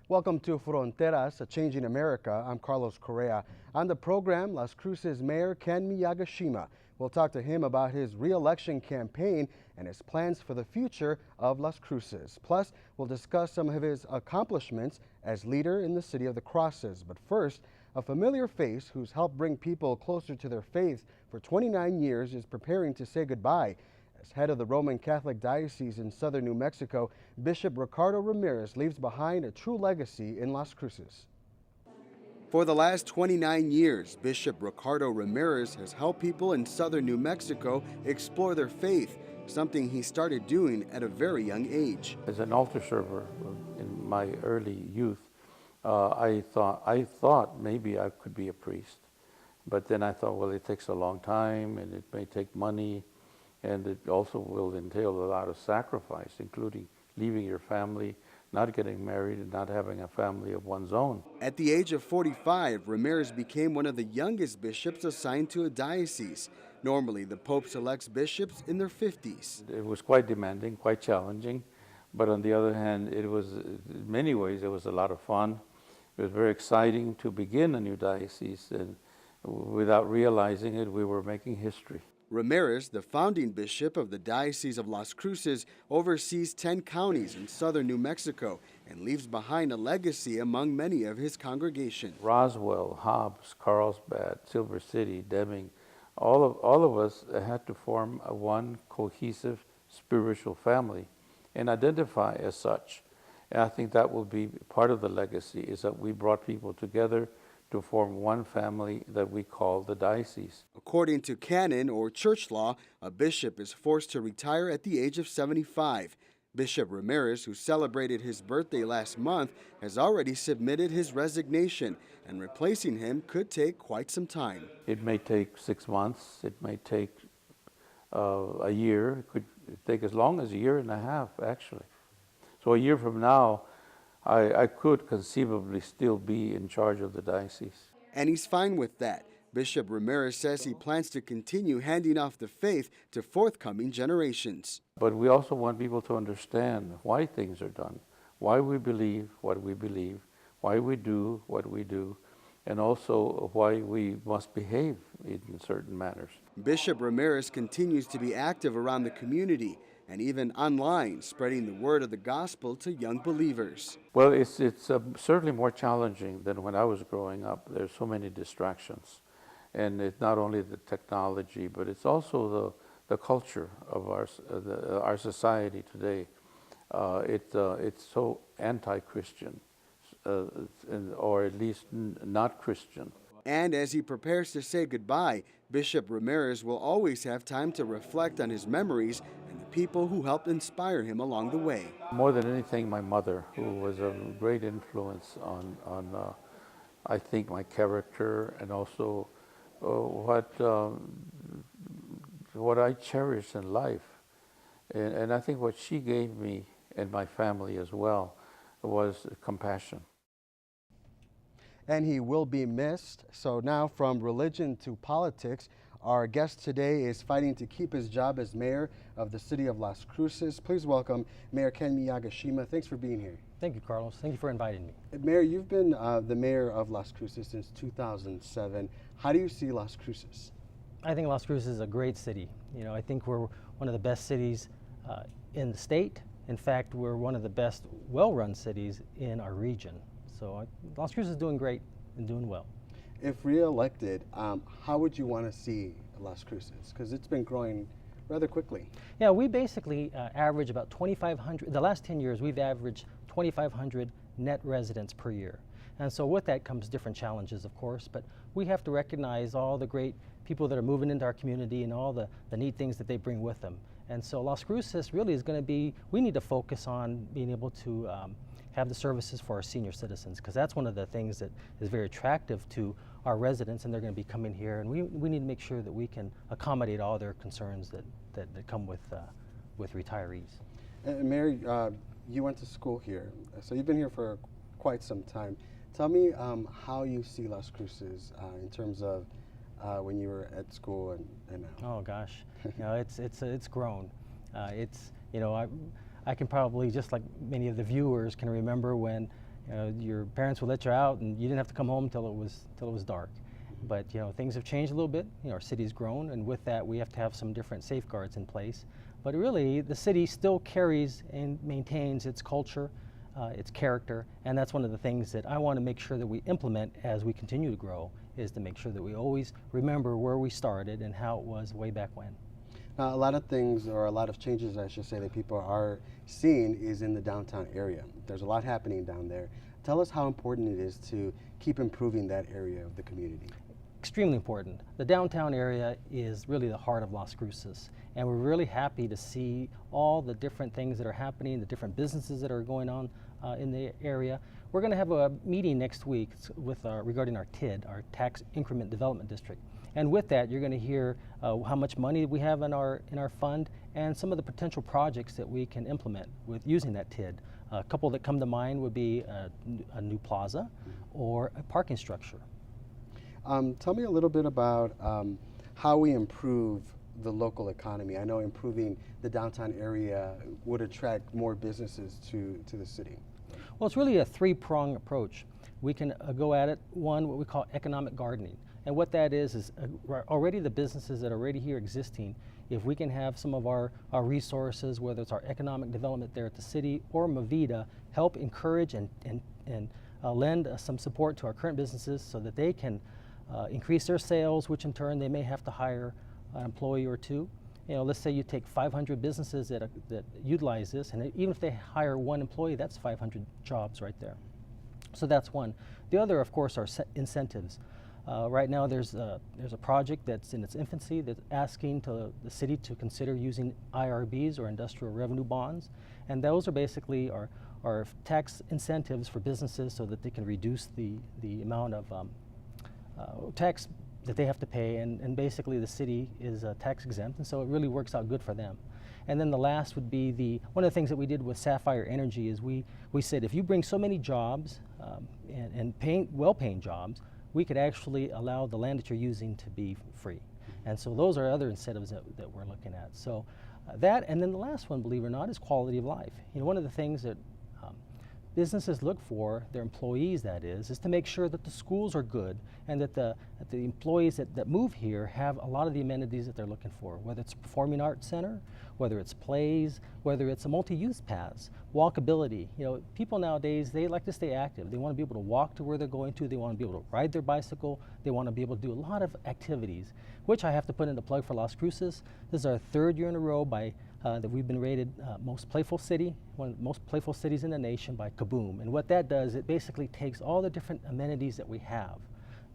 Welcome to Fronteras, a Changing America. I'm Carlos Correa. On the program, Las Cruces Mayor Ken Miyagishima. We'll talk to him about his re-election campaign and his plans for the future of Las Cruces. Plus, we'll discuss some of his accomplishments as leader in the city of the Crosses. But first, a familiar face who's helped bring people closer to their faith for 29 years is preparing to say goodbye. As head of the Roman Catholic Diocese in southern New Mexico, Bishop Ricardo Ramirez leaves behind a true legacy in Las Cruces. For the last 29 years, Bishop Ricardo Ramirez has helped people in southern New Mexico explore their faith, something he started doing at a very young age. As an altar server in my early youth, I thought maybe I could be a priest. But then I thought, well, it takes a long time and it may take money. And it also will entail a lot of sacrifice, including leaving your family, not getting married, and not having a family of one's own. At the age of 45, Ramirez became one of the youngest bishops assigned to a diocese. Normally, the Pope selects bishops in their 50s. It was quite demanding, quite challenging, but on the other hand, it was, in many ways, it was a lot of fun. It was very exciting to begin a new diocese, and without realizing it, we were making history. Ramirez, the founding bishop of the Diocese of Las Cruces, oversees 10 counties in southern New Mexico and leaves behind a legacy among many of his congregation. Roswell, Hobbs, Carlsbad, Silver City, Deming, all of us had to form one cohesive spiritual family and identify as such. And I think that will be part of the legacy, is that we brought people together to form one family that we call the diocese. According to canon or church law, a bishop is forced to retire at the age of 75. Bishop Ramirez, who celebrated his birthday last month, has already submitted his resignation, and replacing him could take quite some time. It may take 6 months, it may take a year, it could take as long as a year and a half, actually. So a year from now, I could conceivably still be in charge of the diocese. And he's fine with that. Bishop Ramirez says he plans to continue handing off the faith to forthcoming generations. But we also want people to understand why things are done, why we believe what we believe, why we do what we do, and also why we must behave in certain manners. Bishop Ramirez continues to be active around the community and even online, spreading the word of the gospel to young believers. Well, it's certainly more challenging than when I was growing up. There's so many distractions. And it's not only the technology, but it's also the culture of our society today. It's so anti-Christian, or at least not Christian. And as he prepares to say goodbye, Bishop Ramirez will always have time to reflect on his memories and the people who helped inspire him along the way. More than anything, my mother, who was a great influence on I think, my character and also what I cherish in life. And I think what she gave me and my family as well was compassion. And he will be missed. So now, from religion to politics, our guest today is fighting to keep his job as mayor of the city of Las Cruces. Please welcome Mayor Ken Miyagishima. Thanks for being here. Thank you, Carlos. Thank you for inviting me. Mayor, you've been the mayor of Las Cruces since 2007. How do you see Las Cruces? I think Las Cruces is a great city. You know, I think we're one of the best cities in the state. In fact, we're one of the best well-run cities in our region. So Las Cruces is doing great and doing well. If re-elected, how would you want to see Las Cruces? Because it's been growing rather quickly. Yeah, we basically average about 2,500. The last 10 years, we've averaged 2,500 net residents per year. And so with that comes different challenges, of course, but we have to recognize all the great people that are moving into our community and all the neat things that they bring with them. And so Las Cruces really is going to be, we need to focus on being able to have the services for our senior citizens, because that's one of the things that is very attractive to our residents, and they're going to be coming here, and we need to make sure that we can accommodate all their concerns that come with retirees. Mary, you went to school here, so you've been here for quite some time. Tell me how you see Las Cruces in terms of when you were at school and now. Oh gosh, it's grown. It's I can probably, just like many of the viewers can remember when your parents would let you out and you didn't have to come home till it was dark. But things have changed a little bit. Our city's grown, and with that we have to have some different safeguards in place. But really, the city still carries and maintains its culture, its character, and that's one of the things that I want to make sure that we implement as we continue to grow, is to make sure that we always remember where we started and how it was way back when. Now, a lot of things, or a lot of changes, I should say, that people are seeing is in the downtown area. There's a lot happening down there. Tell us how important it is to keep improving that area of the community. Extremely important. The downtown area is really the heart of Las Cruces, and we're really happy to see all the different things that are happening, the different businesses that are going on in the area. We're going to have a meeting next week with regarding our TID, our Tax Increment Development District. And with that, you're going to hear how much money we have in our fund and some of the potential projects that we can implement with using that TID. A couple that come to mind would be a new plaza or a parking structure. Tell me a little bit about how we improve the local economy. I know improving the downtown area would attract more businesses to the city. Well, it's really a three-pronged approach. We can go at it, one, what we call economic gardening. And what that is already the businesses that are already here existing, if we can have some of our resources, whether it's our economic development there at the city or Movida, help encourage and lend some support to our current businesses so that they can increase their sales, which in turn they may have to hire an employee or two. Let's say you take 500 businesses that utilize this, and even if they hire one employee, that's 500 jobs right there. So that's one. The other, of course, are incentives. Right now there's a project that's in its infancy that's asking the city to consider using IRBs, or industrial revenue bonds, and those are basically our tax incentives for businesses so that they can reduce the amount of tax that they have to pay, and basically the city is tax exempt, and so it really works out good for them. And then the last would be one of the things that we did with Sapphire Energy is we said if you bring so many jobs and well-paying jobs, we could actually allow the land that you're using to be free. And so those are other incentives that we're looking at. So that, and then the last one, believe it or not, is quality of life. One of the things that businesses look for, their employees that is to make sure that the schools are good and that the employees that move here have a lot of the amenities that they're looking for, whether it's a performing arts center, whether it's plays, whether it's a multi-use paths, walkability. People nowadays, they like to stay active. They want to be able to walk to where they're going to. They want to be able to ride their bicycle. They want to be able to do a lot of activities, which I have to put in the plug for Las Cruces. This is our third year in a row that we've been rated most playful city, one of the most playful cities in the nation by Kaboom. And what that does, it basically takes all the different amenities that we have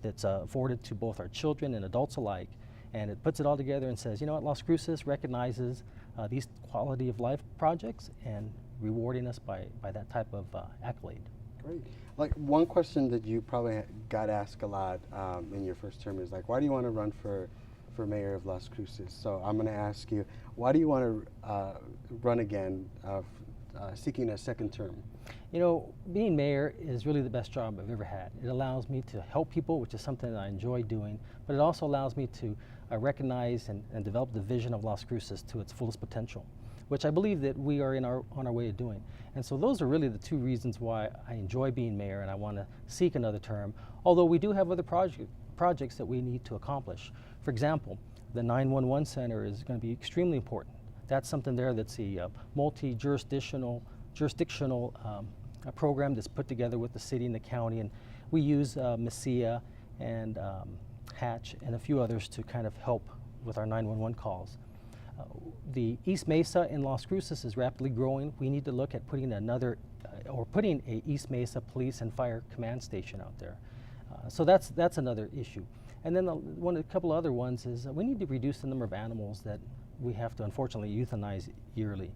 that's afforded to both our children and adults alike, and it puts it all together and says, Las Cruces recognizes these quality of life projects and rewarding us by that type of accolade. Great. Like, one question that you probably got asked a lot in your first term is, like, why do you want to run for mayor of Las Cruces? So I'm going to ask you, why do you want to run again, seeking a second term? Being mayor is really the best job I've ever had. It allows me to help people, which is something that I enjoy doing, but it also allows me to recognize and develop the vision of Las Cruces to its fullest potential, which I believe that we are on our way of doing. And so those are really the two reasons why I enjoy being mayor and I want to seek another term, although we do have other projects that we need to accomplish. For example, the 911 center is going to be extremely important. That's something there that's a multi-jurisdictional program that's put together with the city and the county, and we use Messia and Hatch and a few others to kind of help with our 911 calls. The East Mesa in Las Cruces is rapidly growing. We need to look at putting putting a East Mesa Police and Fire Command Station out there. So that's another issue. And then a couple other ones is we need to reduce the number of animals that we have to unfortunately euthanize yearly.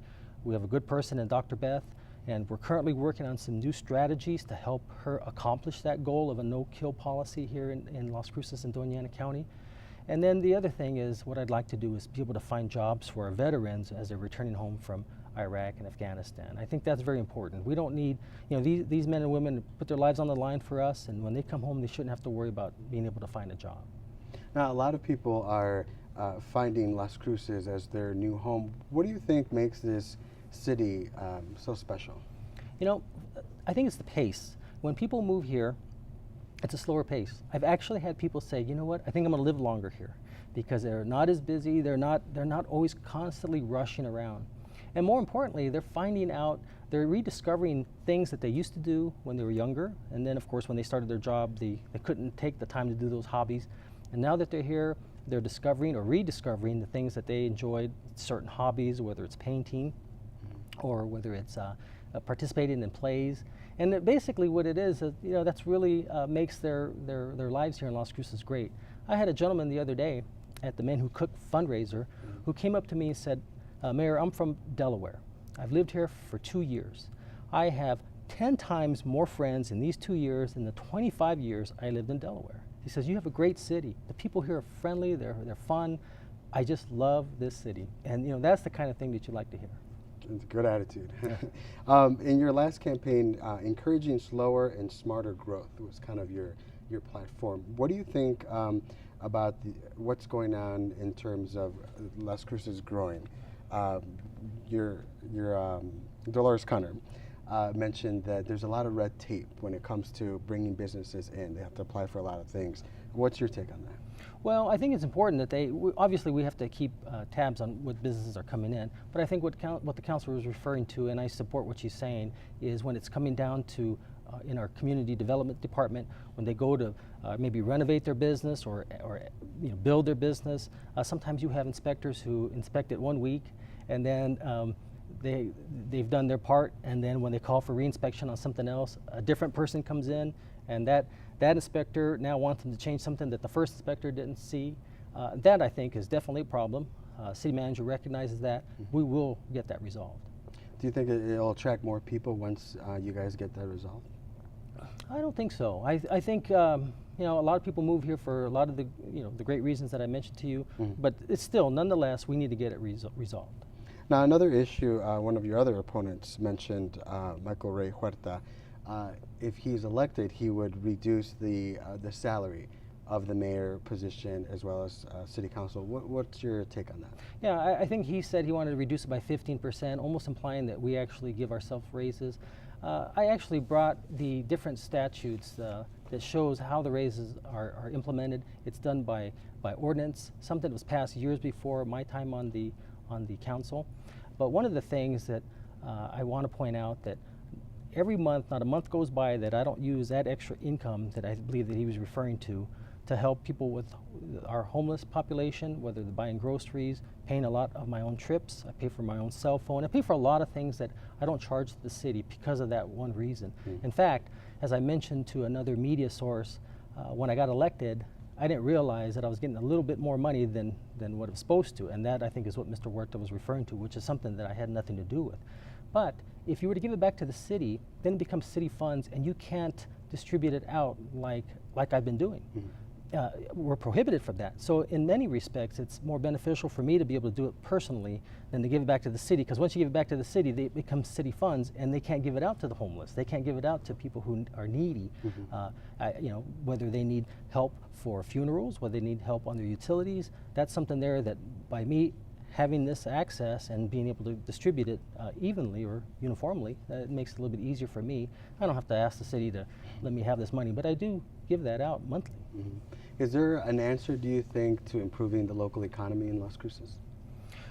We have a good person in Dr. Beth, and we're currently working on some new strategies to help her accomplish that goal of a no-kill policy here in Las Cruces and Doña Ana County. And then the other thing is what I'd like to do is be able to find jobs for our veterans as they're returning home from Iraq and Afghanistan. I think that's very important. We don't need, these men and women put their lives on the line for us, and when they come home, they shouldn't have to worry about being able to find a job. Now, a lot of people are finding Las Cruces as their new home. What do you think makes this city so special? I think it's the pace. When people move here, it's a slower pace. I've actually had people say, you know what, I think I'm going to live longer here because they're not as busy, they're not always constantly rushing around. And more importantly, they're rediscovering things that they used to do when they were younger, and then of course when they started their job, they couldn't take the time to do those hobbies. And now that they're here, they're discovering or rediscovering the things that they enjoyed, certain hobbies, whether it's painting or whether it's participating in plays. And basically what it is, that's really makes their lives here in Las Cruces great. I had a gentleman the other day at the Men Who Cook fundraiser who came up to me and said, Mayor, I'm from Delaware. I've lived here for 2 years. I have 10 times more friends in these 2 years than the 25 years I lived in Delaware. He says, you have a great city. The people here are friendly, they're fun. I just love this city. And that's the kind of thing that you like to hear. It's a good attitude. In your last campaign, encouraging slower and smarter growth was kind of your platform. What do you think about what's going on in terms of Las Cruces growing? Your Dolores Connor mentioned that there's a lot of red tape when it comes to bringing businesses in. They have to apply for a lot of things. What's your take on that? Well, I think it's important that obviously we have to keep tabs on what businesses are coming in, but I think what the councilor was referring to, and I support what she's saying, is when it's coming down to in our community development department, when they go to maybe renovate their business or build their business, sometimes you have inspectors who inspect it 1 week, and then they've done their part, and then when they call for reinspection on something else, a different person comes in, and that inspector now wants them to change something that the first inspector didn't see. That, I think, is definitely a problem. City manager recognizes that. We will get that resolved. Do you think it'll attract more people once you guys get that resolved? I don't think so. I think a lot of people move here for a lot of the the great reasons that I mentioned to you, but it's still, nonetheless, we need to get it resolved. Now, another issue, one of your other opponents mentioned, Michael Ray Huerta. If he's elected, he would reduce the salary of the mayor position as well as city council. What's your take on that? Yeah, I think he said he wanted to reduce it by 15%, almost implying that we actually give ourselves raises. I actually brought the different statutes that shows how the raises are implemented. It's done by ordinance, something that was passed years before my time on the council. But one of the things that I want to point out that every month, not a month goes by that I don't use that extra income that I believe that he was referring to help people with our homeless population, whether they're buying groceries, paying a lot of my own trips. I pay for my own cell phone. I pay for a lot of things that I don't charge the city because of that one reason. In fact, as I mentioned to another media source, when I got elected, I didn't realize that I was getting a little bit more money than what I was supposed to, and that I think is what Mr. Huerta was referring to, which is something that I had nothing to do with. But if you were to give it back to the city, then it becomes city funds, and you can't distribute it out like I've been doing. We're prohibited from that. So in many respects, it's more beneficial for me to be able to do it personally than to give it back to the city, because once you give it back to the city, it becomes city funds, and they can't give it out to the homeless. They can't give it out to people who are needy, whether they need help for funerals, whether they need help on their utilities. That's something there that by me having this access and being able to distribute it evenly or uniformly, it makes it a little bit easier for me. I don't have to ask the city to let me have this money, but I do give that out monthly. Is there an answer, do you think, to improving the local economy in Las Cruces?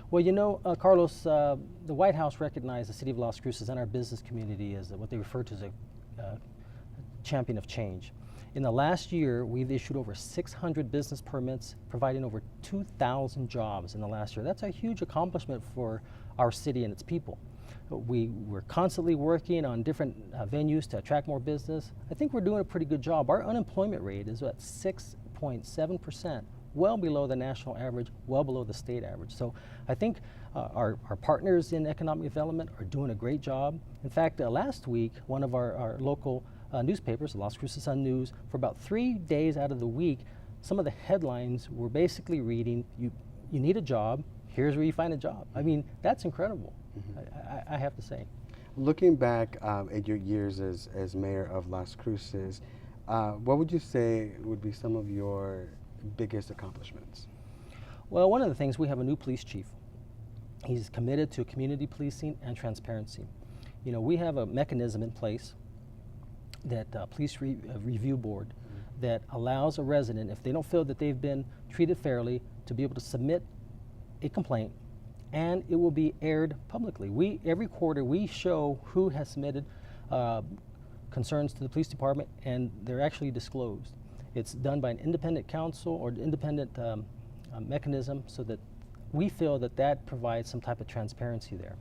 Well, Carlos, the White House recognized the city of Las Cruces and our business community as what they refer to as a champion of change. In the last year, we've issued over 600 business permits, providing over 2,000 jobs in the last year. That's a huge accomplishment for our city and its people. We're constantly working on different venues to attract more business. I think we're doing a pretty good job. Our unemployment rate is at 6.7%, well below the national average, well below the state average. So I think our partners in economic development are doing a great job. In fact, last week, one of our local newspapers, the Las Cruces Sun News, for about 3 days out of the week, some of the headlines were basically reading, you need a job, here's where you find a job. I mean, that's incredible. I have to say. Looking back at your years as mayor of Las Cruces, what would you say would be some of your biggest accomplishments? Well, one of the things, we have a new police chief. He's committed to community policing and transparency. You know, we have a mechanism in place, that police review board, that allows a resident, if they don't feel that they've been treated fairly, to be able to submit a complaint, and it will be aired publicly. Every quarter we show who has submitted concerns to the police department, and they're actually disclosed. It's done by an independent counsel or independent mechanism, so that we feel that that provides some type of transparency there.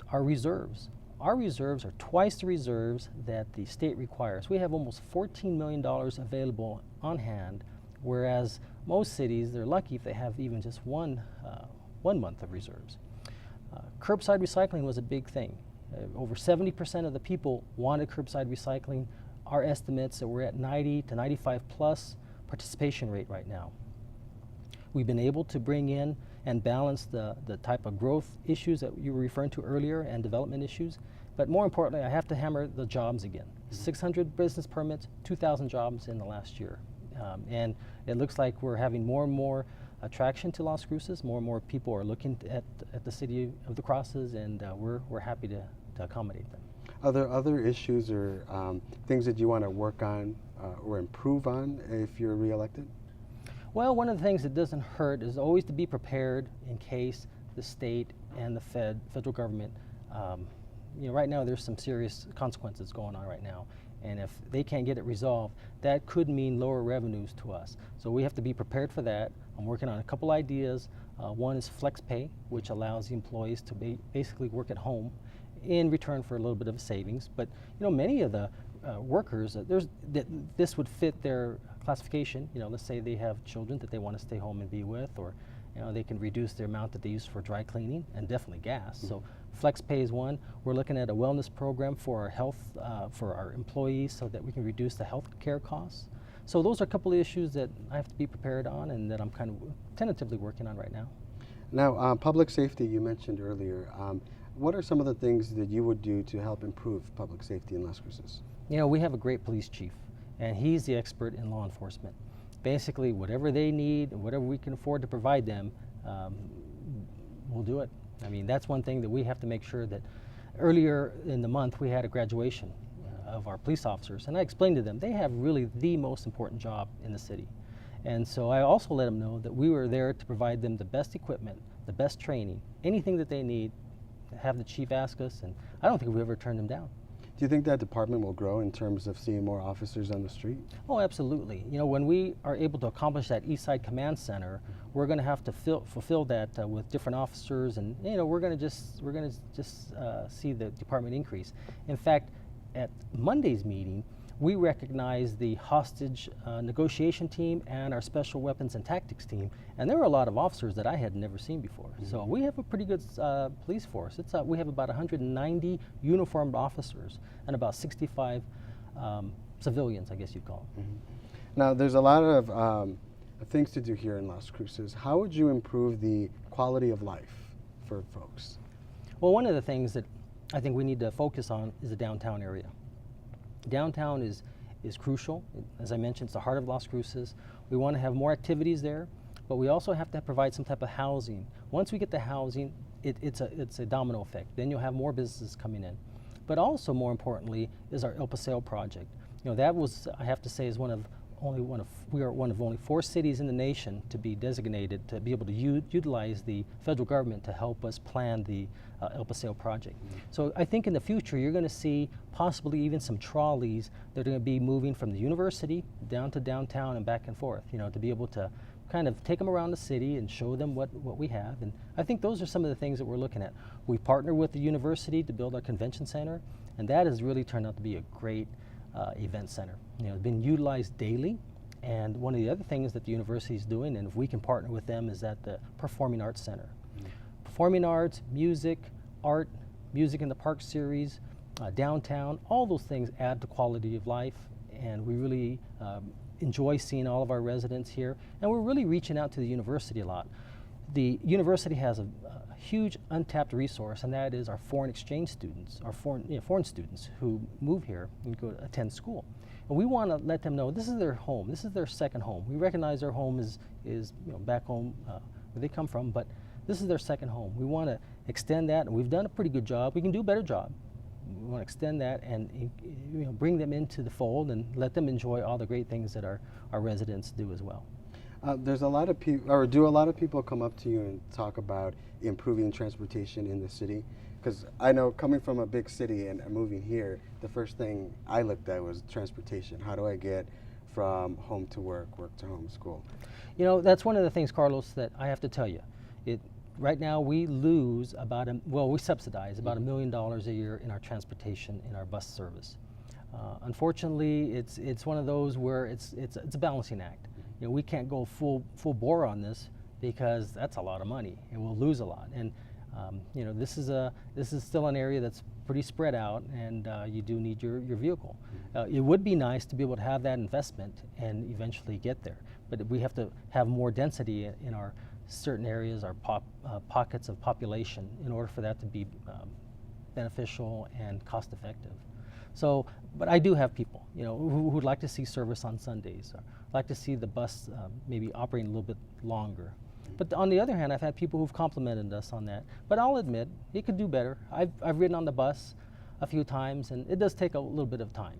Our reserves are twice the reserves that the state requires. We have almost $14 million available on hand, whereas most cities, they're lucky if they have even just one month of reserves. Curbside recycling was a big thing. Over 70% of the people wanted curbside recycling. Our estimates that we're at 90 to 95 plus participation rate right now. We've been able to bring in and balance the type of growth issues that you were referring to earlier, and development issues. But more importantly, I have to hammer the jobs again. 600 business permits, 2,000 jobs in the last year. And it looks like we're having more and more attraction to Las Cruces. More and more people are looking at the city of the Crosses, and we're happy to accommodate them. Are there other issues or things that you want to work on or improve on if you're reelected? Well, one of the things that doesn't hurt is always to be prepared in case the state and the federal government, you know, right now there's some serious consequences going on right now. And if they can't get it resolved, that could mean lower revenues to us. So we have to be prepared for that. I'm working on a couple ideas. One is flex pay, which allows the employees to basically work at home in return for a little bit of a savings. But you know, many of the workers, this would fit their classification. You know, let's say they have children that they want to stay home and be with, or you know, they can reduce the amount that they use for dry cleaning and definitely gas. So flex pay is one. We're looking at a wellness program for our health, for our employees, so that we can reduce the health care costs. So those are a couple of issues that I have to be prepared on, and that I'm kind of tentatively working on right now. Now, public safety you mentioned earlier. What are some of the things that you would do to help improve public safety in Las Cruces? You know, we have a great police chief, and he's the expert in law enforcement. Basically, whatever they need, and whatever we can afford to provide them, we'll do it. I mean, that's one thing that we have to make sure that earlier in the month we had a graduation of our police officers, and I explained to them they have really the most important job in the city. And so I also let them know that we were there to provide them the best equipment, the best training, anything that they need, have the chief ask us, and I don't think we've ever turned them down. Do you think that department will grow in terms of seeing more officers on the street? Oh, absolutely. You know, when we are able to accomplish that East Side Command Center, we're going to have to fulfill that with different officers, and you know, we're going to just see the department increase. In fact, at Monday's meeting, we recognized the hostage negotiation team and our special weapons and tactics team, and there were a lot of officers that I had never seen before. So we have a pretty good police force. We have about 190 uniformed officers and about 65 civilians, I guess you'd call them. Now, there's a lot of things to do here in Las Cruces. How would you improve the quality of life for folks? Well, one of the things that I think we need to focus on is the downtown area. Downtown is crucial. As I mentioned, it's the heart of Las Cruces. We want to have more activities there, but we also have to provide some type of housing. Once we get the housing, it's a domino effect. Then you'll have more businesses coming in. But also, more importantly, is our El Paseo project. You know, that was, I have to say, is we are one of only 4 cities in the nation to be designated to be able to utilize the federal government to help us plan the El Paseo project. So I think in the future you're going to see possibly even some trolleys that are going to be moving from the university down to downtown and back and forth, you know, to be able to kind of take them around the city and show them what we have. And I think those are some of the things that we're looking at. We've partnered with the university to build our convention center, and that has really turned out to be a great event center. You know, it's been utilized daily, and one of the other things that the university is doing, and if we can partner with them, is at the Performing Arts Center. Performing arts, music, art, music in the park series, downtown, all those things add to quality of life, and we really enjoy seeing all of our residents here, and we're really reaching out to the university a lot. the university has a huge untapped resource, and that is our foreign exchange students, our foreign students who move here and go to attend school. And we want to let them know this is their home, this is their second home. We recognize their home is back home where they come from, but this is their second home. We want to extend that, and we've done a pretty good job. We can do a better job. We want to extend that and bring them into the fold and let them enjoy all the great things that our residents do as well. There's a lot of people, or do a lot of people come up to you and talk about improving transportation in the city? Because I know coming from a big city and moving here, the first thing I looked at was transportation. How do I get from home to work, work to home, school? You know, that's one of the things, Carlos, that I have to tell you. Right now we lose about, we subsidize about $1 million a year in our transportation, in our bus service. Unfortunately, it's one of those where it's a balancing act. You know, we can't go full bore on this because that's a lot of money and we'll lose a lot. And you know, this is still an area that's pretty spread out, and you do need your vehicle. It would be nice to be able to have that investment and eventually get there, but we have to have more density in our certain areas, our pockets of population, in order for that to be beneficial and cost effective. So, but I do have people, you know, who would like to see service on Sundays, or like to see the bus maybe operating a little bit longer. But on the other hand, I've had people who've complimented us on that. But I'll admit, it could do better. I've ridden on the bus a few times, and it does take a little bit of time.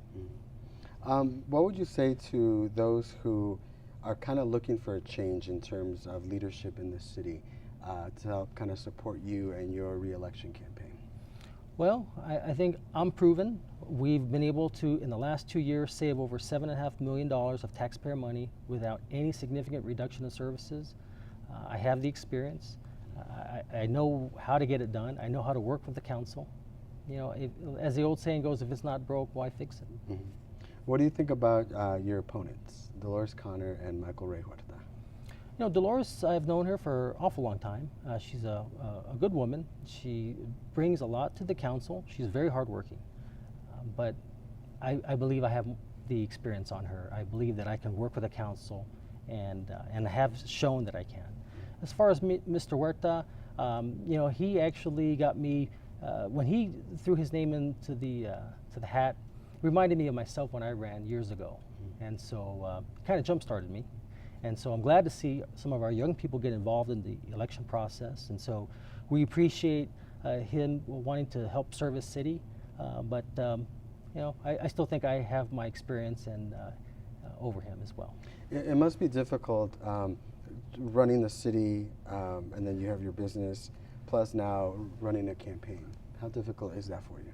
What would you say to those who are kind of looking for a change in terms of leadership in the city to help kind of support you and your re-election campaign? Well, I think I'm proven. We've been able to, in the last 2 years, save over $7.5 million of taxpayer money without any significant reduction in services. I have the experience. I know how to get it done. I know how to work with the council. You know, as the old saying goes, if it's not broke, why fix it? Mm-hmm. What do you think about your opponents, Dolores Connor and Michael Ray Huerta? You know, Dolores, I've known her for an awful long time. She's a good woman. She brings a lot to the council. She's very hardworking. But I believe I have the experience on her. I believe that I can work with the council and have shown that I can. As far as Mr. Huerta, you know, he actually got me, when he threw his name into the hat, reminded me of myself when I ran years ago. And so kind of jump-started me. And so I'm glad to see some of our young people get involved in the election process. And so we appreciate him wanting to help serve his city. But you know, I still think I have my experience and over him as well. It must be difficult running the city, and then you have your business, plus now running a campaign. How difficult is that for you?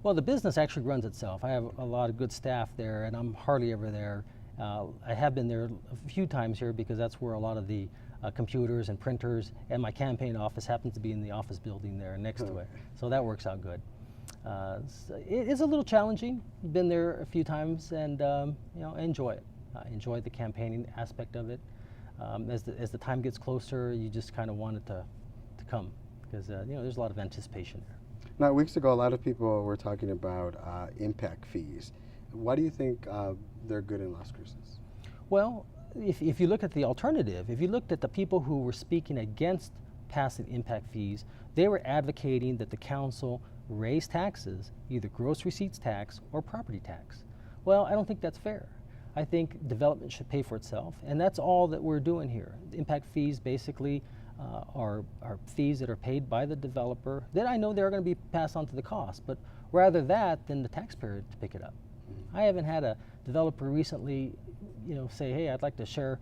Well, the business actually runs itself. I have a lot of good staff there, and I'm hardly ever there. I have been there a few times here because that's where a lot of the computers and printers, and my campaign office happens to be in the office building there next to it. So that works out good. So it is a little challenging. Been there a few times, and you know, I enjoy it. I enjoy the campaigning aspect of it. As the time gets closer, you just kind of want it to come, because you know, there's a lot of anticipation there. Now, weeks ago, a lot of people were talking about impact fees. Why do you think they're good in Las Cruces? Well, if you look at the alternative, if you looked at the people who were speaking against passing impact fees, they were advocating that the council raise taxes, either gross receipts tax or property tax. Well, I don't think that's fair. I think development should pay for itself, and that's all that we're doing here. Impact fees basically are fees that are paid by the developer that I know they're going to be passed on to the cost, but rather that than the taxpayer to pick it up. I haven't had a developer recently, you know, say, hey, I'd like to share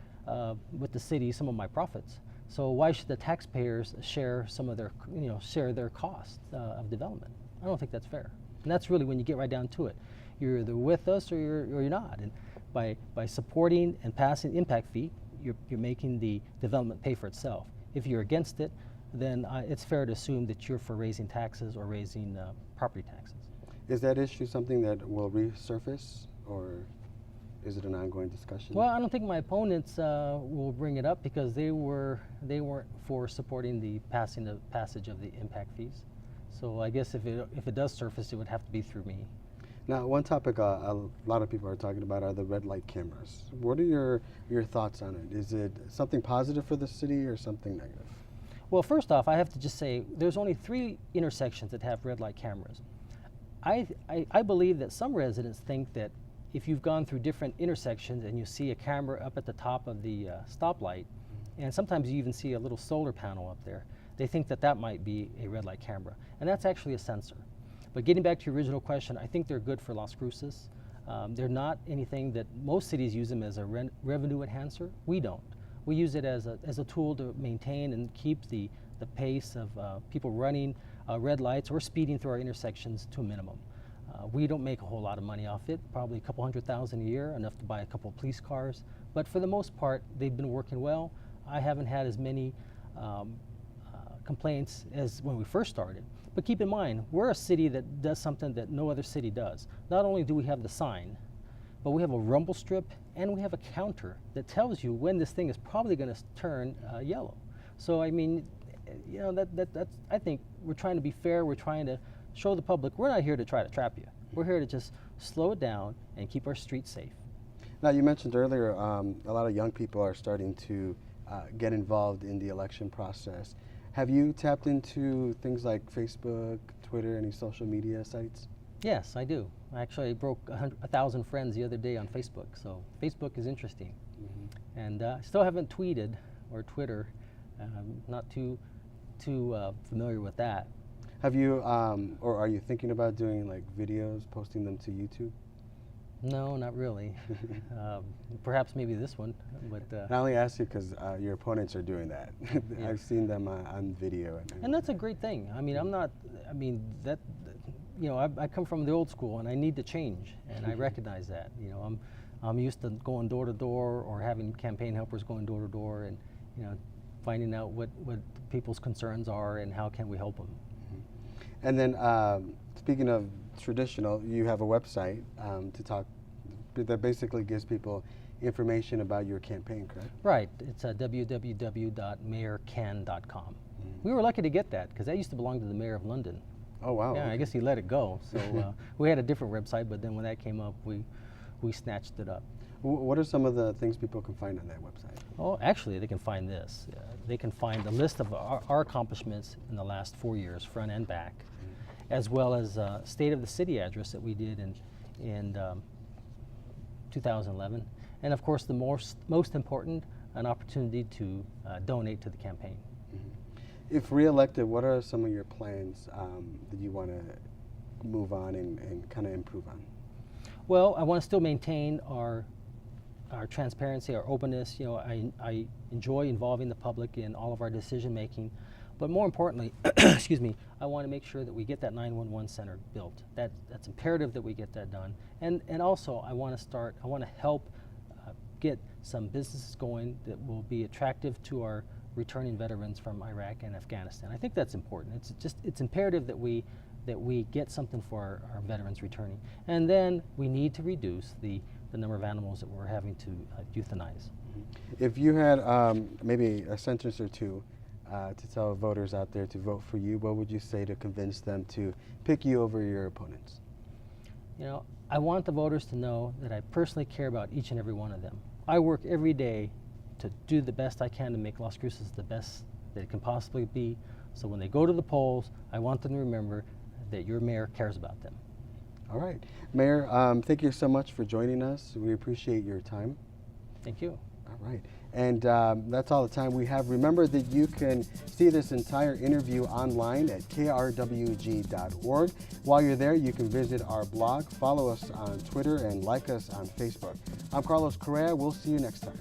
with the city some of my profits. So why should the taxpayers share some of their, you know, share their cost of development? I don't think that's fair. And that's really when you get right down to it. You're either with us or you're not. And by supporting and passing impact fee, you're making the development pay for itself. If you're against it, then it's fair to assume that you're for raising taxes or raising property taxes. Is that issue something that will resurface, or is it an ongoing discussion? Well, I don't think my opponents will bring it up because they weren't for supporting the passage of the impact fees. So I guess if it does surface, it would have to be through me. Now, one topic a lot of people are talking about are the red light cameras. What are your thoughts on it? Is it something positive for the city or something negative? Well, first off, I have to just say there's only 3 intersections that have red light cameras. I believe that some residents think that if you've gone through different intersections and you see a camera up at the top of the stoplight, and sometimes you even see a little solar panel up there, they think that that might be a red light camera. And that's actually a sensor. But getting back to your original question, I think they're good for Las Cruces. They're not anything that most cities use them as a revenue enhancer. We don't. We use it as a tool to maintain and keep the pace of people running red lights or speeding through our intersections to a minimum. We don't make a whole lot of money off it, probably a couple $100,000 a year, enough to buy a couple of police cars. But for the most part, they've been working well. I haven't had as many complaints as when we first started. But keep in mind, we're a city that does something that no other city does. Not only do we have the sign, but we have a rumble strip and we have a counter that tells you when this thing is probably going to turn yellow. So I mean, you know, that's, I think we're trying to be fair. We're trying to show the public we're not here to try to trap you. We're here to just slow it down and keep our streets safe. Now, you mentioned earlier a lot of young people are starting to get involved in the election process. Have you tapped into things like Facebook, Twitter, any social media sites? Yes, I do. I actually broke 1,000 friends the other day on Facebook, so Facebook is interesting. Mm-hmm. And I still haven't tweeted or Twitter. Not too familiar with that. Have you, or are you thinking about doing like videos, posting them to YouTube? No, not really. Perhaps maybe this one, but I only ask you because your opponents are doing that. Yeah. I've seen them on video. And that's a great thing. I mean, that, you know, I come from the old school and I need to change, and I recognize that. You know, I'm used to going door to door or having campaign helpers going door to door and, you know, finding out what people's concerns are and how can we help them. Mm-hmm. And then speaking of traditional, you have a website to talk that basically gives people information about your campaign, correct? Right. It's www.mayorken.com. Mm-hmm. We were lucky to get that because that used to belong to the mayor of London. Oh, wow. Yeah, okay. I guess he let it go. So we had a different website, but then when that came up, we snatched it up. What are some of the things people can find on that website? Oh, actually, they can find this. They can find a list of our accomplishments in the last 4 years, front and back, as well as state of the city address that we did in 2011. And of course, the most important, an opportunity to donate to the campaign. Mm-hmm. If reelected, what are some of your plans that you want to move on and kind of improve on? Well, I want to still maintain our transparency, our openness. You know, I enjoy involving the public in all of our decision making, but more importantly, excuse me, I want to make sure that we get that 911 center built. That's imperative that we get that done. And also, I want to help get some businesses going that will be attractive to our returning veterans from Iraq and Afghanistan. I think that's important. It's imperative that we get something for our veterans returning. And then we need to reduce the number of animals that we're having to euthanize. If you had maybe a sentence or two to tell voters out there to vote for you, what would you say to convince them to pick you over your opponents? You know, I want the voters to know that I personally care about each and every one of them. I work every day to do the best I can to make Las Cruces the best that it can possibly be. So when they go to the polls, I want them to remember that your mayor cares about them. All right. Mayor, thank you so much for joining us. We appreciate your time. Thank you. All right. And that's all the time we have. Remember that you can see this entire interview online at krwg.org. While you're there, you can visit our blog, follow us on Twitter, and like us on Facebook. I'm Carlos Correa. We'll see you next time.